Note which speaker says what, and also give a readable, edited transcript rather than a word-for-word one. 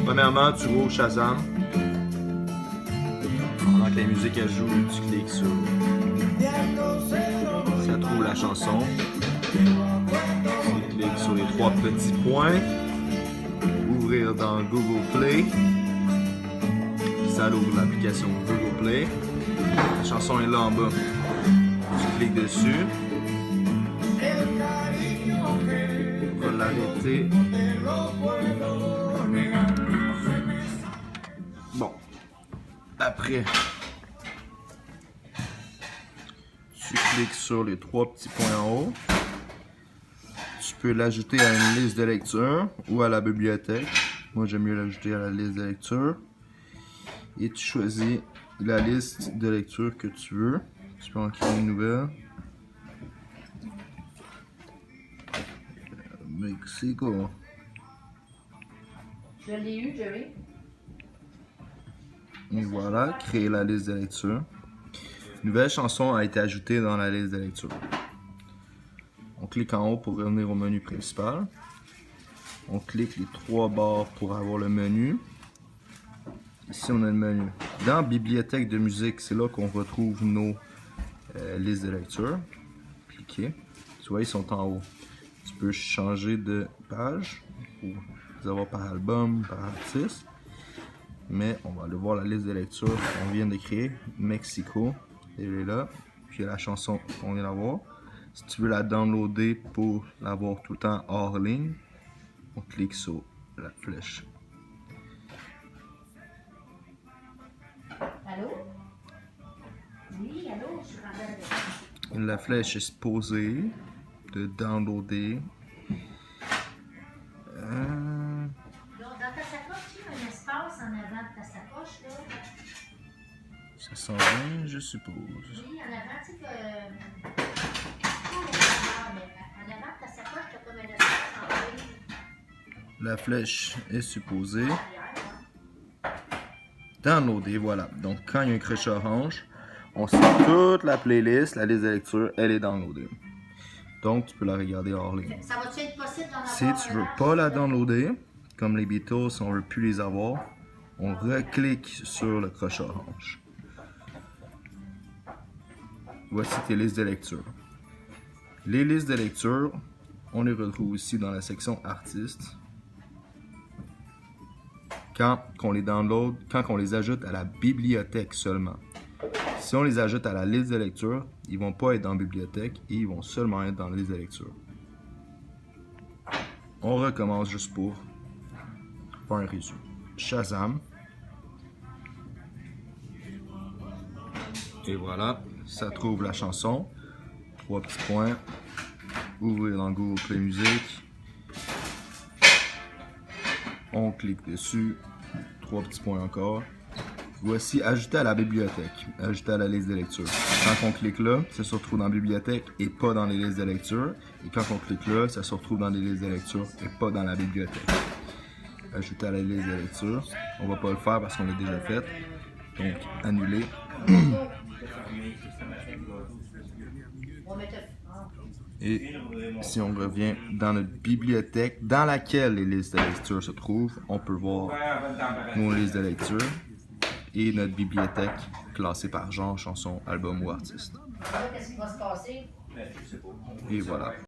Speaker 1: Premièrement, tu ouvres Shazam. Pendant que la musique elle joue, tu cliques sur. Ça trouve la chanson. Tu cliques sur les 3 petits points. Ouvrir dans Google Play. Ça ouvre l'application Google Play. La chanson est là en bas. Tu cliques dessus. On va l'arrêter. Bon. Après, tu cliques sur les 3 petits points en haut. Tu peux l'ajouter à une liste de lecture ou à la bibliothèque. Moi, j'aime mieux l'ajouter à la liste de lecture. Et tu choisis la liste de lecture que tu veux. Tu peux en créer une nouvelle. Mexico.
Speaker 2: Je l'ai eu, Jerry.
Speaker 1: Et voilà, créer la liste de lecture. Une nouvelle chanson a été ajoutée dans la liste de lecture. On clique en haut pour revenir au menu principal. On clique les 3 barres pour avoir le menu. Ici, on a le menu. Dans Bibliothèque de musique, c'est là qu'on retrouve nos listes de lecture. Cliquez. Tu vois, ils sont en haut. Tu peux changer de page pour les avoir par album, par artiste. Mais on va aller voir la liste de lecture qu'on vient de créer. Mexico. Elle est là. Puis il y a la chanson qu'on vient d'avoir. Si tu veux la downloader pour l'avoir tout le temps hors ligne, on clique sur la flèche.
Speaker 2: Allô? Oui, allô, je suis rendue.
Speaker 1: La flèche est supposée de downloader.
Speaker 2: Dans ta sacoche, il y a un espace en avant de ta sacoche, là.
Speaker 1: Ça s'en vient, je suppose.
Speaker 2: Oui, en avant, tu sais que. En avant de ta sacoche, tu as comme un espace en haut.
Speaker 1: La flèche est supposée downloader, voilà. Donc quand il y a un crochet orange, on sait toute la playlist, la liste de lecture, elle est downloadée. Donc tu peux la regarder hors ligne.
Speaker 2: Ça va-tu être possible d'en avoir?
Speaker 1: Si tu veux pas la downloader, comme les Beatles, on veut plus les avoir, on reclique sur le crochet orange. Voici tes listes de lecture. Les listes de lecture, on les retrouve aussi dans la section artistes. Quand on les download, quand on les ajoute à la bibliothèque seulement. Si on les ajoute à la liste de lecture, ils vont pas être dans la bibliothèque et ils vont seulement être dans la liste de lecture. On recommence juste pour faire un résumé. Shazam. Et voilà, ça trouve la chanson. 3 petits points. Ouvrir dans Google Play Music. On clique dessus. 3 petits points encore. Voici ajouter à la bibliothèque. Ajouter à la liste de lecture. Quand on clique là, ça se retrouve dans la bibliothèque et pas dans les listes de lecture. Et quand on clique là, ça se retrouve dans les listes de lecture et pas dans la bibliothèque. Ajouter à la liste de lecture. On va pas le faire parce qu'on l'a déjà fait. Donc, annuler. Et si on revient dans notre bibliothèque dans laquelle les listes de lecture se trouvent, on peut voir nos listes de lecture et notre bibliothèque classée par genre, chanson, album ou artiste.
Speaker 2: Qu'est-ce qui va se passer?
Speaker 1: Et voilà.